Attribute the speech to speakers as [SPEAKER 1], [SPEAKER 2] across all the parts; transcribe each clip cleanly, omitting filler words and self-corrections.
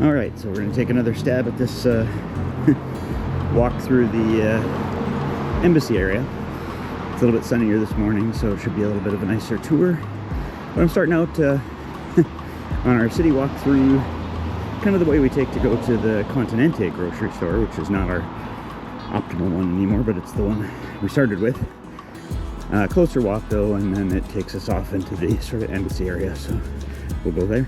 [SPEAKER 1] Alright, so we're going to take another stab at this walk through the embassy area. It's a little bit sunnier this morning, so it should be a little bit of a nicer tour. But I'm starting out on our city walk through kind of the way we take to go to the Continente grocery store, which is not our optimal one anymore, but it's the one we started with. Closer walk though, and then it takes us off into the sort of embassy area, so we'll go there.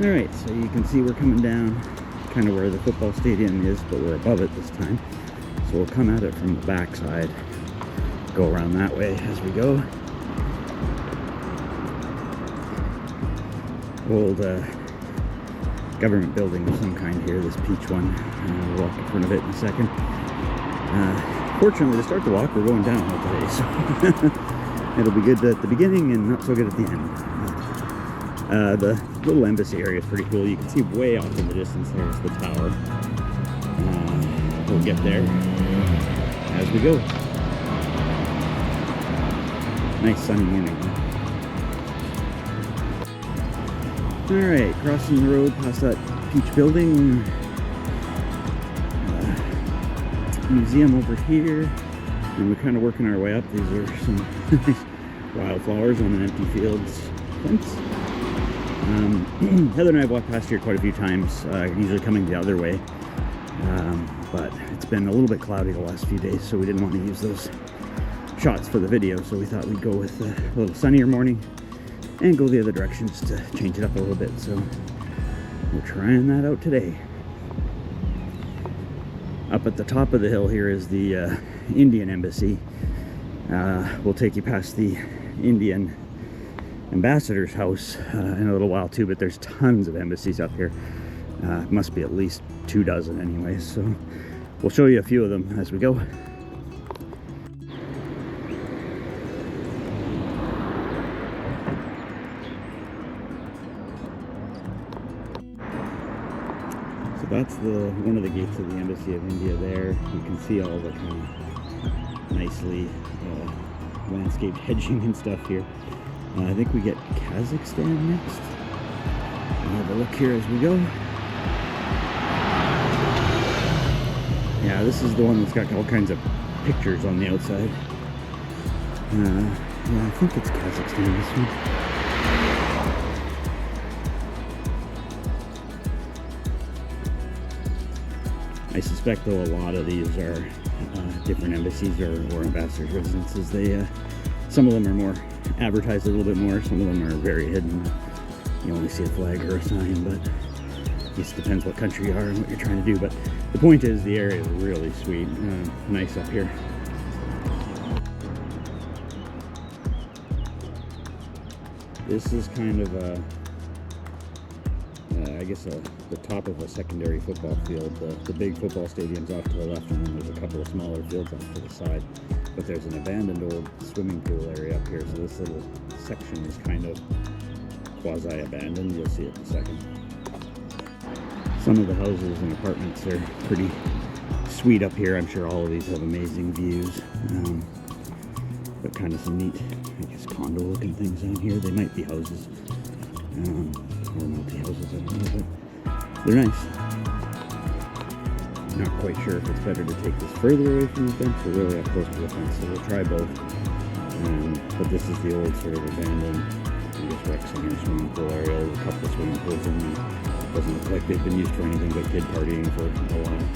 [SPEAKER 1] Alright, so you can see we're coming down kind of where the football stadium is, but we're above it this time. So we'll come at it from the back side, go around that way as we go. Old government building of some kind here, this peach one. We'll walk in front of it in a second. Fortunately, to start the walk, we're going down all today, so it'll be good at the beginning and not so good at the end. The little embassy area is pretty cool. You can see way off in the distance there's the tower. We'll get there as we go. Nice sunny morning. Alright, crossing the road past that peach building. Museum over here. And we're kind of working our way up. These are some nice wildflowers on an empty fields fence. Heather and I have walked past here quite a few times, usually coming the other way, but it's been a little bit cloudy the last few days, so we didn't want to use those shots for the video, so we thought we'd go with a little sunnier morning and go the other direction just to change it up a little bit, so we're trying that out today. Up at the top of the hill here is the Indian embassy. We'll take you past the Indian ambassador's house in a little while too, but there's tons of embassies up here. Must be at least 2 dozen anyways, so we'll show you a few of them as we go. So that's one of the gates of the Embassy of India there. You can see all the kind of nicely landscaped hedging and stuff here. I think we get Kazakhstan next. We'll have a look here as we go. Yeah, this is the one that's got all kinds of pictures on the outside. Yeah, I think it's Kazakhstan, this one. I suspect though a lot of these are different embassies or ambassadors' residences. Some of them are more advertised a little bit more, some of them are very hidden. You only see a flag or a sign, but it just depends what country you are and what you're trying to do. But the point is, the area is really sweet, nice up here. This is kind of I guess the top of a secondary football field. The big football stadium's off to the left, and then there's a couple of smaller fields off to the side. But there's an abandoned old swimming pool area up here, so this little section is kind of quasi-abandoned. You'll see it in a second. Some of the houses and apartments are pretty sweet up here. I'm sure all of these have amazing views. But kind of some neat, I guess, condo-looking things on here. They might be houses, or multi-houses, I don't know, but they're nice. Not quite sure if it's better to take this further away from the fence or really up close to the fence, so we'll try both. But this is the old sort of abandoned, I guess, rec center swimming pool area. There's a couple of swimming pools in there. Doesn't look like they've been used for anything but kid partying for a while.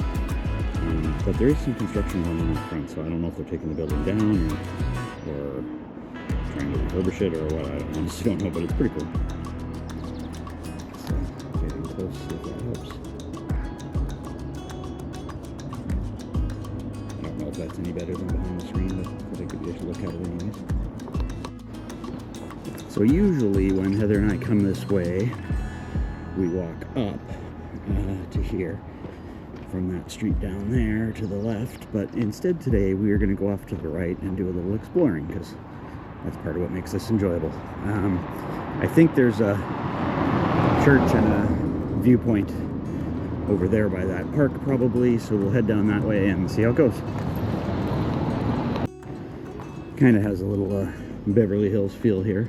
[SPEAKER 1] But there is some construction going on in front, so I don't know if they're taking the building down or trying to refurbish it or what. I honestly don't know, but it's pretty cool. So, getting close, see if that helps. I don't know if that's any better than behind the screen, but I think we should look at it anyways. So usually when Heather and I come this way, we walk up to here from that street down there to the left, but instead today we are going to go off to the right and do a little exploring, because that's part of what makes this enjoyable. I think there's a church and a viewpoint over there by that park probably, so we'll head down that way and see how it goes. Kind of has a little Beverly Hills feel here.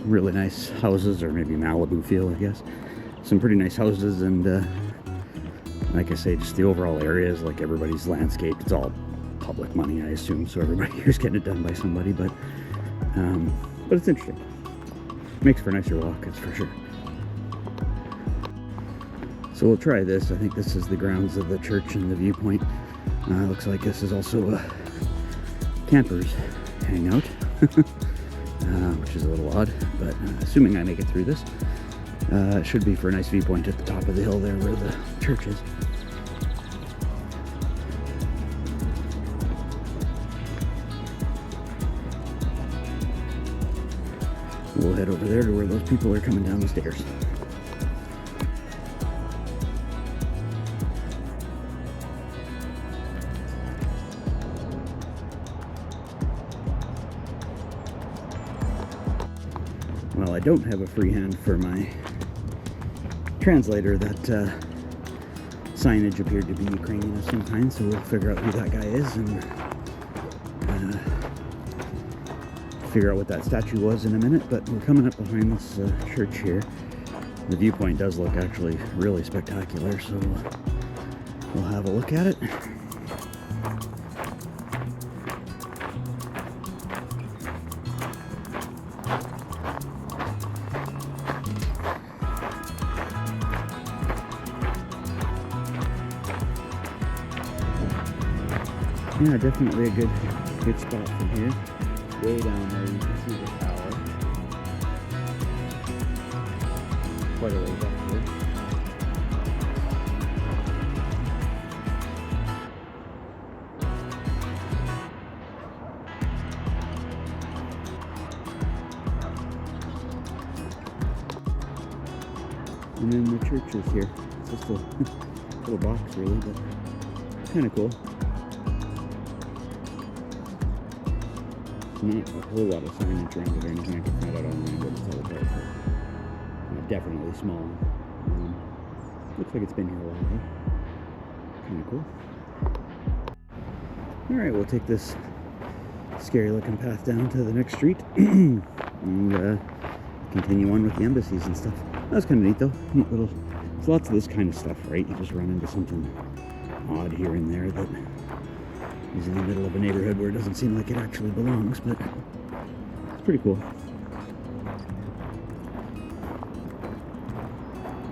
[SPEAKER 1] Really nice houses, or maybe Malibu feel, I guess. Some pretty nice houses, and like I say, just the overall area is like everybody's landscape. It's all public money, I assume, so everybody here's getting it done by somebody, but it's interesting. Makes for a nicer walk, that's for sure. So we'll try this. I think this is the grounds of the church and the viewpoint. Looks like this is also a campers hangout, which is a little odd, but assuming I make it through this, it should be for a nice viewpoint at the top of the hill there where the church is. We'll head over there to where those people are coming down the stairs. Well, I don't have a freehand for my translator. That signage appeared to be Ukrainian of some kind, so we'll figure out who that guy is and figure out what that statue was in a minute. But we're coming up behind this church here. The viewpoint does look actually really spectacular, so we'll have a look at it. Yeah, definitely a good spot from here. Way down there you can see the tower. Quite a ways up here. And then the church is here. It's just a little box really, but kind of cool. Not a whole lot of signage around it or anything I can find out online, but it's all about definitely small. Looks like it's been here a while. Kind of cool. Alright, we'll take this scary looking path down to the next street and continue on with the embassies and stuff. That's kind of neat though. Neat little. There's lots of this kind of stuff, right? You just run into something odd here and there that is in the middle of a neighborhood where it doesn't seem like it actually belongs, but it's pretty cool.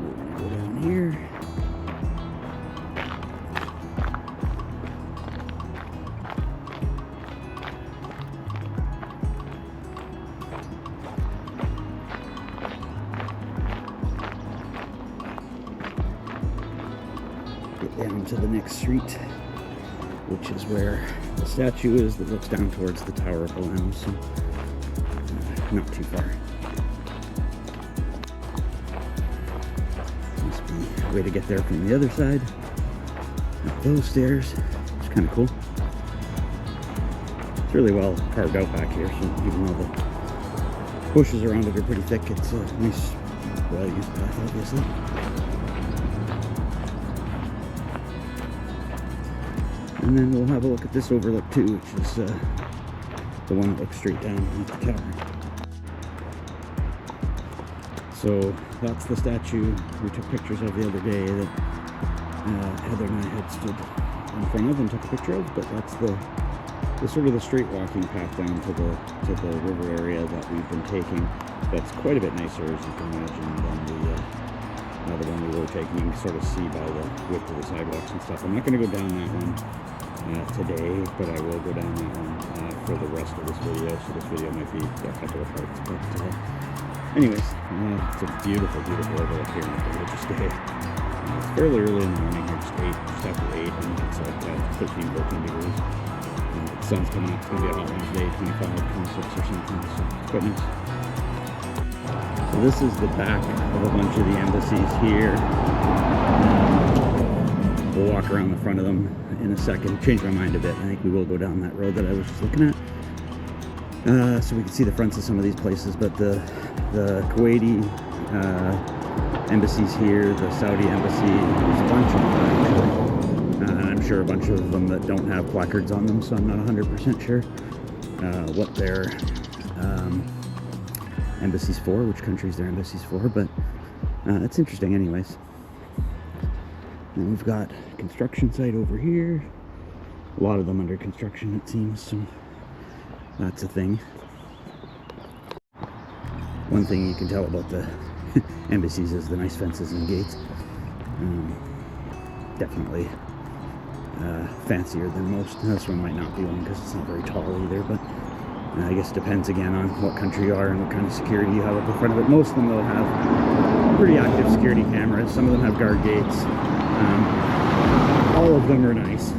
[SPEAKER 1] We're gonna go down here. Get down to the next street, which is where the statue is that looks down towards the Tower of Belem, so not too far. Must be a way to get there from the other side. Up those stairs. It's kind of cool. It's really well carved out back here, so even though the bushes around it are pretty thick, it's a nice, well-used path, obviously. And then we'll have a look at this overlook too, which is the one that looks straight down at the tower. So that's the statue we took pictures of the other day that Heather and I had stood in front of and took a picture of. But that's the sort of the straight walking path down to the river area that we've been taking. That's quite a bit nicer, as you can imagine, than the one we were taking. You can sort of see by the width of the sidewalks and stuff. I'm not going to go down that one today, but I will go down that one for the rest of this video, so this video might be a couple of parts, but anyways, it's a beautiful, beautiful overlook here on a religious day. It's fairly early in the morning here, just after 8, and it's like 13, 14 degrees. The sun's coming up, it's going to be a hot Wednesday, 25, 26 or something, so it's quite nice. So this is the back of a bunch of the embassies here. We'll walk around the front of them in a second. Change my mind a bit. I think we will go down that road that I was just looking at. So we can see the fronts of some of these places, but the Kuwaiti embassies here, the Saudi embassy, there's a bunch of them actually. And I'm sure a bunch of them that don't have placards on them, so I'm not 100% sure what their embassies for, which countries their embassies for, but it's interesting anyways. And we've got a construction site over here, a lot of them under construction it seems, so that's a thing. One thing you can tell about the embassies is the nice fences and gates. Definitely fancier than most. This one might not be one because it's not very tall either, but I guess it depends again on what country you are and what kind of security you have up in front of it. Most of them will have pretty active security cameras. Some of them have guard gates. All of them are nice.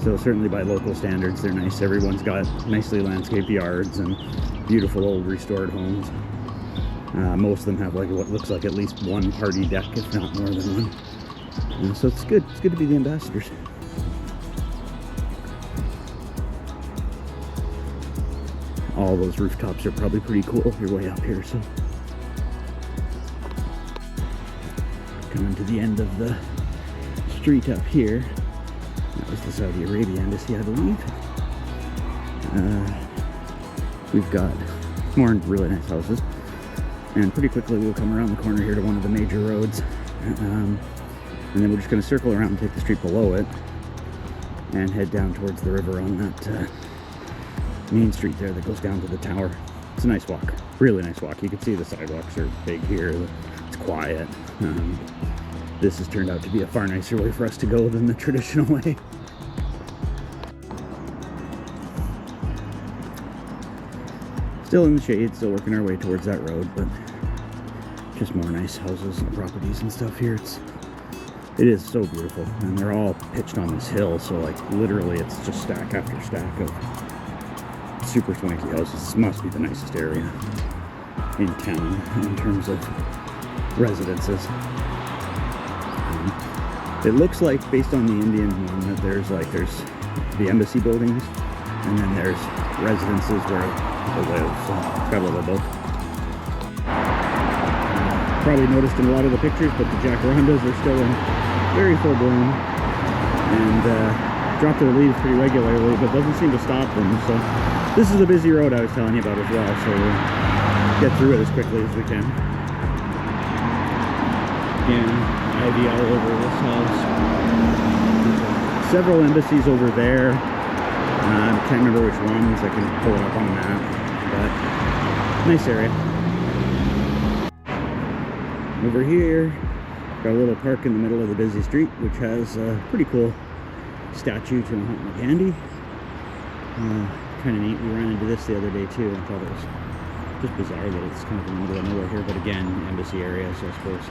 [SPEAKER 1] So certainly by local standards, they're nice. Everyone's got nicely landscaped yards and beautiful old restored homes. Most of them have like what looks like at least one party deck, if not more than one. So it's good. It's good to be the ambassadors. All those rooftops are probably pretty cool if you're way up here. So coming to the end of the street up here. That was the Saudi Arabia embassy, I believe. We've got more really nice houses. And pretty quickly we'll come around the corner here to one of the major roads. And then we're just going to circle around and take the street below it and head down towards the river on that main street there that goes down to the tower. It's a nice walk. Really nice walk. You can see the sidewalks are big here. It's quiet. This has turned out to be a far nicer way for us to go than the traditional way. Still in the shade, still working our way towards that road, but just more nice houses and properties and stuff here. It is so beautiful, and they're all pitched on this hill, so like literally it's just stack after stack of super swanky houses. This must be the nicest area in town in terms of residences. It looks like, based on the Indian one, that there's the embassy buildings, and then there's residences where they live, so it's got a little of both. Probably noticed in a lot of the pictures, but the jacarandas are still in very full bloom, and drop their leaves pretty regularly, but doesn't seem to stop them. So this is a busy road I was telling you about as well, so we'll get through it as quickly as we can. Again, ivy all over this house. Several embassies over there. I can't remember which ones. I can pull it up on the map, but nice area. Over here, got a little park in the middle of the busy street, which has a pretty cool statue to Mahatma Gandhi. Kind of neat. We ran into this the other day too. I thought it was just bizarre that it's kind of in the middle of nowhere here, but again, embassy area, so I suppose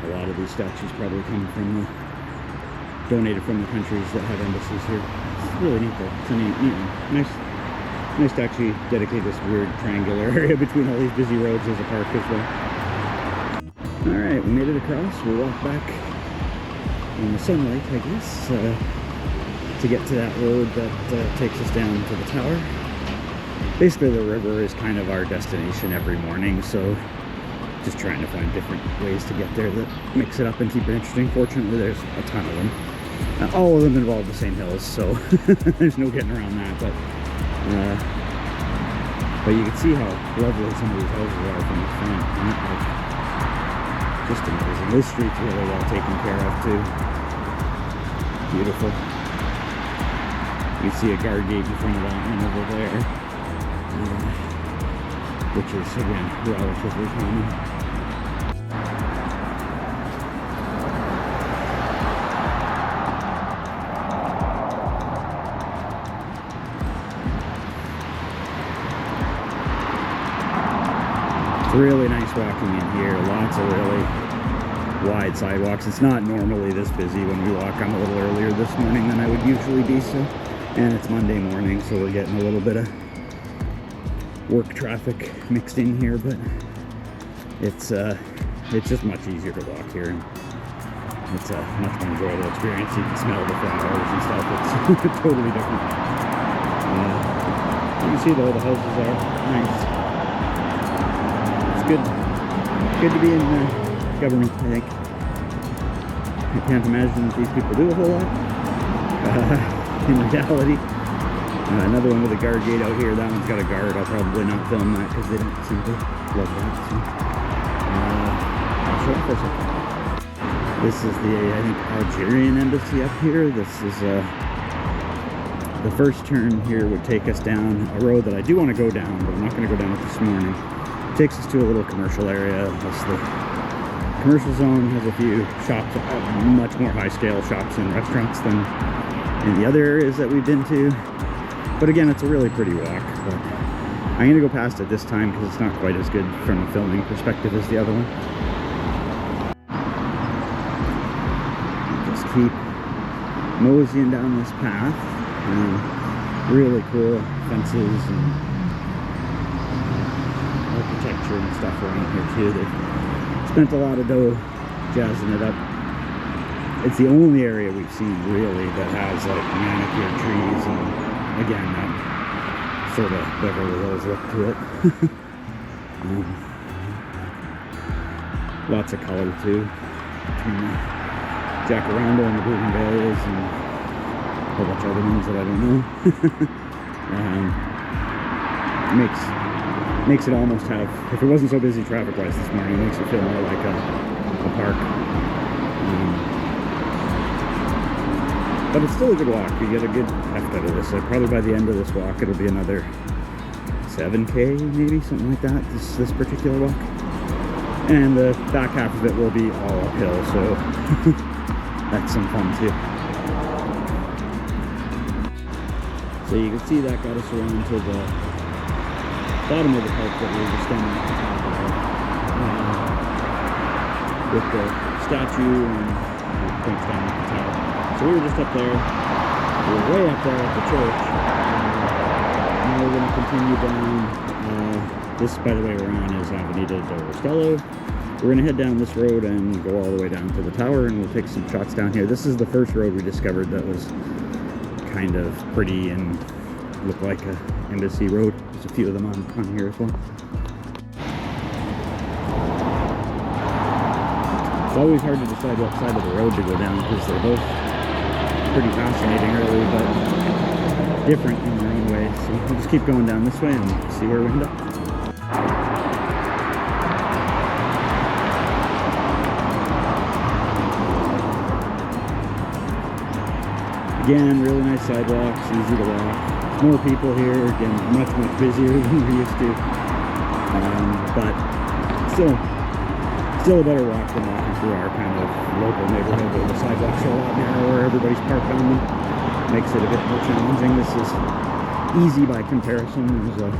[SPEAKER 1] a lot of these statues probably come from donated from the countries that have embassies here. It's really neat though. It's a neat one. Nice to actually dedicate this weird triangular area between all these busy roads as a park as well. Alright, we made it across. We'll walk back in the sunlight, I guess, to get to that road that takes us down to the tower. Basically the river is kind of our destination every morning, so just trying to find different ways to get there that mix it up and keep it interesting. Fortunately, there's a ton of them. All of them involve the same hills, so there's no getting around that. But you can see how lovely some of these houses are from the front. Just amazing. This street's really well taken care of too. Beautiful. You can see a guard gate in front of that one over there, which is again relatively common. It's really nice walking in here. Lots of really wide sidewalks. It's not normally this busy when we walk. I'm a little earlier this morning than I would usually be, so, and it's Monday morning, so we're getting a little bit of work traffic mixed in here, but it's just much easier to walk here. It's a much more enjoyable experience. You can smell the flowers and stuff. It's totally different. You can see though the houses are nice. It's good to be in government, I think. I can't imagine that these people do a whole lot in reality. Another one with a guard gate out here. That one's got a guard. I'll probably not film that because they don't seem to love that. So, I'll show it for a second. This is the, I think, Algerian embassy up here. This is the first turn here would take us down a road that I do want to go down, but I'm not going to go down it this morning. It takes us to a little commercial area. That's the commercial zone. Has a few shops, much more high-scale shops and restaurants than in the other areas that we've been to. But again, it's a really pretty walk. But I'm going to go past it this time because it's not quite as good from a filming perspective as the other one. Just keep moseying down this path. And really cool fences and architecture and stuff around here too. They've spent a lot of dough jazzing it up. It's the only area we've seen really that has like manicured trees and again that sort of Beverly Hills look to it. Lots of color too between the jacaranda and the bougainvilleas and a whole bunch of other ones that I don't know. Makes it almost have, if it wasn't so busy traffic wise this morning, it makes it feel more like a park. But it's still a good walk. You get a good heft out of this. Probably by the end of this walk, it'll be another 7K, maybe, something like that, this particular walk. And the back half of it will be all uphill, so that's some fun too. So you can see that got us around to the bottom of the park that we were just standing at the top of, with the statue and things down at the top. So we were just up there. We were way up there at the church. Now we're going to continue down. This, by the way, we're on is Avenida del Rostello. We're going to head down this road and go all the way down to the tower, and we'll take some shots down here. This is the first road we discovered that was kind of pretty and looked like a embassy road. There's a few of them on here as well. It's always hard to decide what side of the road to go down because they're both pretty fascinating really, but different in their own way. So we'll just keep going down this way and see where we end up. Again, really nice sidewalks, easy to walk. There's more people here, again, much busier than we used to. But still a better walk than walking through our kind of local neighborhood where the sidewalks are a lot narrower, everybody's parked on them. Makes it a bit more challenging. This is easy by comparison. There's a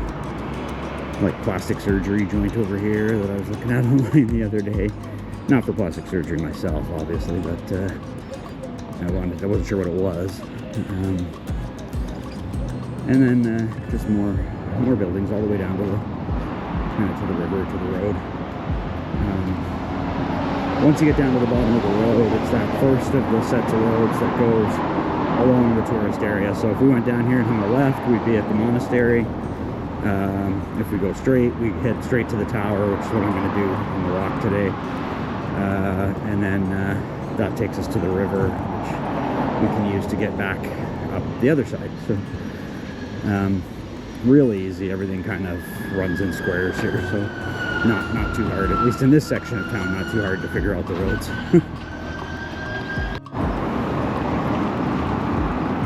[SPEAKER 1] like plastic surgery joint over here that I was looking at online the other day. Not for plastic surgery myself, obviously, but I wasn't sure what it was. And then just more buildings all the way down to the river, to the road. Once you get down to the bottom of the road, it's that first of the sets of roads that goes along the tourist area. So if we went down here and hung a left, we'd be at the monastery. If we go straight, we head straight to the tower, which is what I'm going to do on the walk today. And then that takes us to the river, which we can use to get back up the other side. So really easy. Everything kind of runs in squares here, so not too hard, at least in this section of town, not too hard to figure out the roads.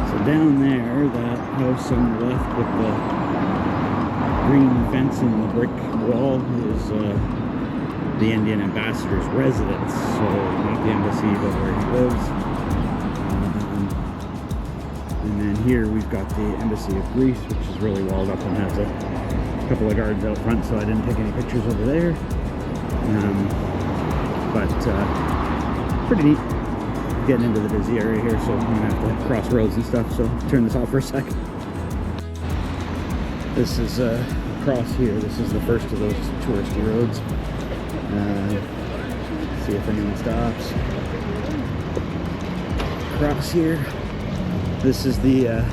[SPEAKER 1] So down there, that house on the left with the green fence and the brick wall is the Indian ambassador's residence, so not the embassy, but where he lives. And then here we've got the Embassy of Greece, which is really walled up and has a couple of guards out front, so I didn't take any pictures over there. But pretty neat getting into the busy area here, so I'm gonna have to cross roads and stuff, so turn this off for a sec. This is across here. This is the first of those touristy roads. See if anyone stops. Across here. This is the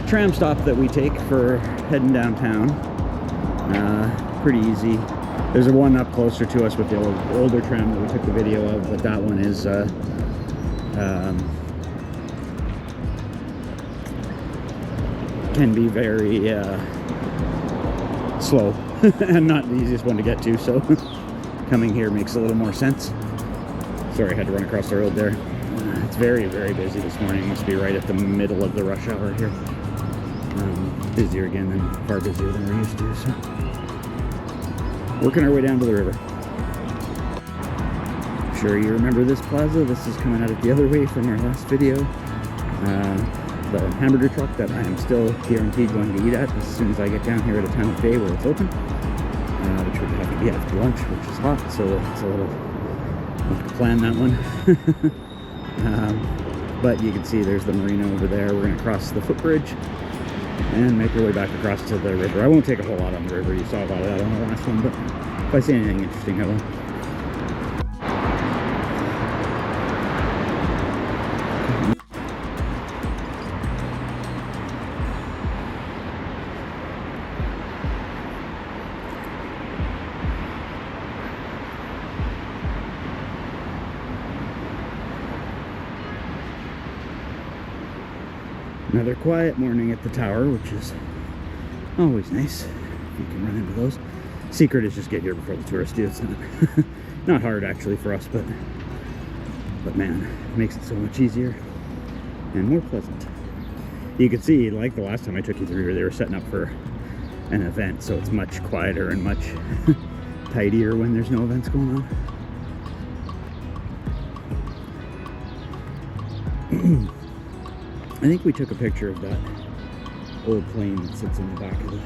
[SPEAKER 1] tram stop that we take for heading downtown. Pretty easy. There's a one up closer to us with the older tram that we took the video of, but that one is can be very slow and not the easiest one to get to, so coming here makes a little more sense. Sorry, I had to run across the road there. It's very, very busy this morning. Must be right at the middle of the rush hour here. Busier again, than far busier than we're used to, so working our way down to the river. I'm sure you remember this plaza. This is coming at it the other way from our last video. The hamburger truck that I am still guaranteed going to eat at as soon as I get down here at a time of day where it's open, which would have to be after lunch, which is hot, so it's a little, I'll have to plan that one. But you can see there's the marina over there. We're going to cross the footbridge and make our way back across to the river. I won't take a whole lot on the river. You saw a lot of that on the last one, but if I see anything interesting, I will. Another quiet morning at the tower, which is always nice if you can run into those. Secret is just get here before the tourists do. It's not hard actually for us, but man, it makes it so much easier and more pleasant. You can see, like the last time I took you through here, they were setting up for an event, so it's much quieter and much tidier when there's no events going on. I think we took a picture of that old plane that sits in the back of the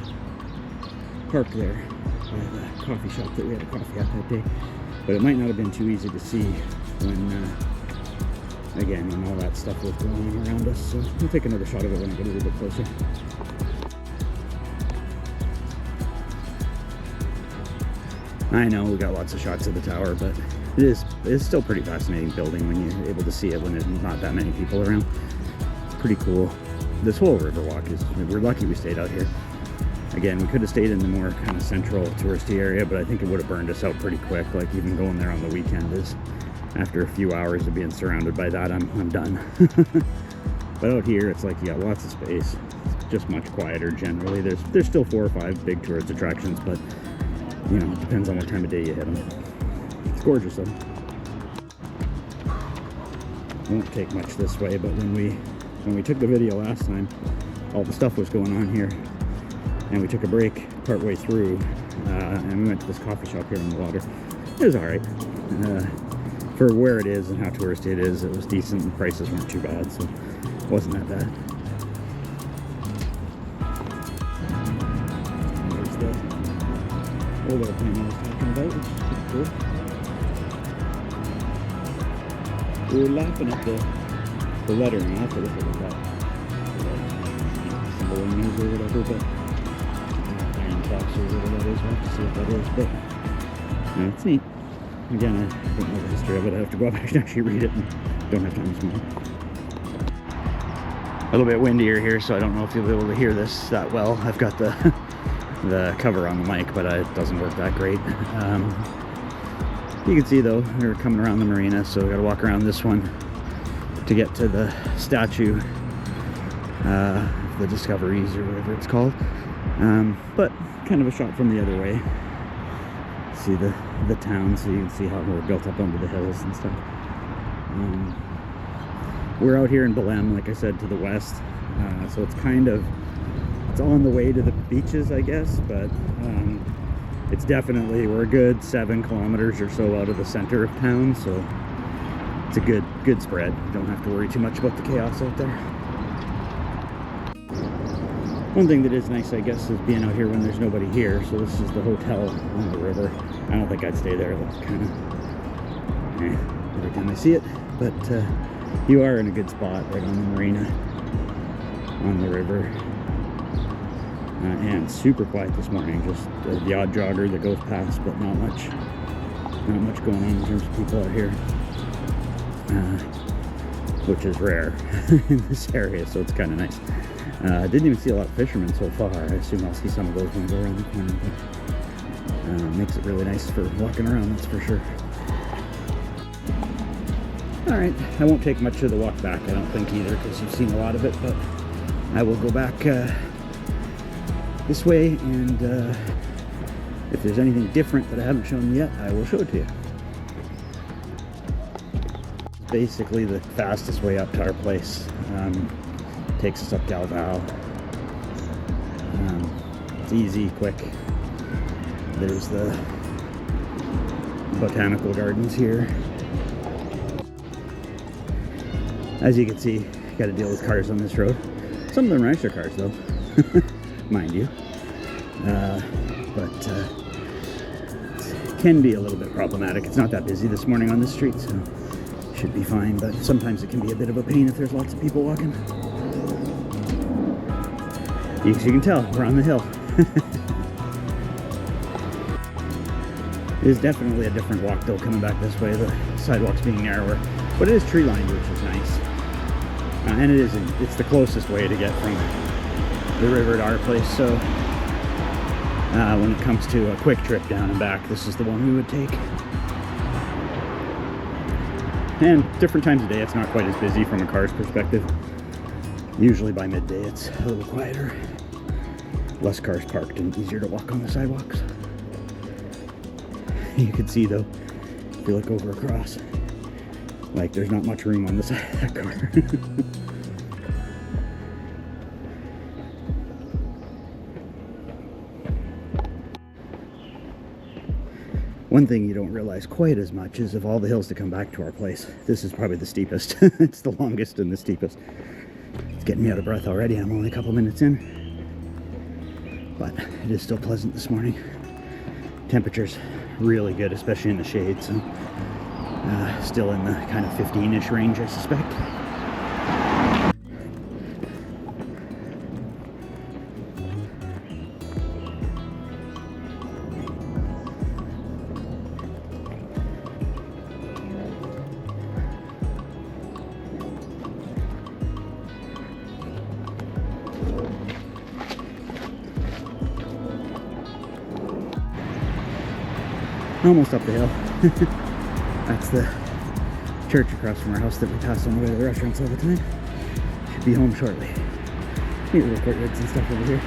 [SPEAKER 1] park there by the coffee shop that we had a coffee at that day, but it might not have been too easy to see when again, when all that stuff was going on around us, so we'll take another shot of it when I get a little bit closer. I know we got lots of shots of the tower, but it's still pretty fascinating building when you're able to see it when there's not that many people around. Pretty cool. This whole river walk is, we're lucky we stayed out here. Again, we could have stayed in the more kind of central touristy area, but I think it would have burned us out pretty quick. Like even going there on the weekend is, after a few hours of being surrounded by that, I'm done. But out here it's like you got lots of space. It's just much quieter generally. There's still 4 or 5 big tourist attractions, but you know, it depends on what time of day you hit them. It's gorgeous though. Won't take much this way, but when we took the video last time, all the stuff was going on here, and we took a break partway through, and we went to this coffee shop here on the water. It was alright. For where it is and how touristy it is, it was decent, and prices weren't too bad, so it wasn't that bad. And there's the old airplane I was talking about, which is pretty cool. We were laughing at the lettering. I have to look at that symboling news or whatever, but iron tracks or whatever that is. We'll have to see what that is, but no, it's neat. Again, I don't know the history of it. I have to go back and actually read it, and don't have time this morning. A little bit windier here, so I don't know if you'll be able to hear this that well. I've got the cover on the mic, but it doesn't work that great. You can see though, we're coming around the marina, so we got to walk around this one to get to the statue, the Discoveries or whatever it's called, but kind of a shot from the other way. See the town, so you can see how we're built up under the hills and stuff. We're out here in Belem, like I said, to the west, so it's on the way to the beaches, I guess, but it's definitely, we're a good 7 kilometers or so out of the center of town, so it's a good spread. You don't have to worry too much about the chaos out there. One thing that is nice, I guess, is being out here when there's nobody here. So this is the hotel on the river. I don't think I'd stay there. It looks kind of every time I see it, but you are in a good spot right on the marina, on the river, and super quiet this morning. Just the odd jogger that goes past, but not much. Not much going on in terms of people out here, which is rare in this area, so it's kind of nice. I didn't even see a lot of fishermen so far. I assume I'll see some of those when I go around the corner, but makes it really nice for walking around, that's for sure. Alright, I won't take much of the walk back, I don't think either, because you've seen a lot of it, but I will go back this way, and if there's anything different that I haven't shown yet, I will show it to you. Basically the fastest way up to our place. Takes us up Galval. It's easy, quick. There's the botanical gardens here. As you can see, got to deal with cars on this road. Some of them are nicer cars though, mind you. But it can be a little bit problematic. It's not that busy this morning on the street, so should be fine, but sometimes it can be a bit of a pain if there's lots of people walking. As you can tell, we're on the hill. It is definitely a different walk though coming back this way, the sidewalks being narrower, but it is tree lined, which is nice. And it's the closest way to get from the river to our place, so when it comes to a quick trip down and back, this is the one we would take. And different times of day, it's not quite as busy from a car's perspective. Usually by midday, it's a little quieter. Less cars parked and easier to walk on the sidewalks. You can see though, if you look over across, like there's not much room on the side of that car. One thing you don't realize quite as much is of all the hills to come back to our place, this is probably the steepest. It's the longest and the steepest. It's getting me out of breath already. I'm only a couple minutes in, but it is still pleasant this morning. Temperature's really good, especially in the shade, so still in the kind of 15-ish range, I suspect. Almost up the hill. That's the church across from our house that we pass on the way to the restaurants all the time. Should be home shortly. Neat little courtyards and stuff over here.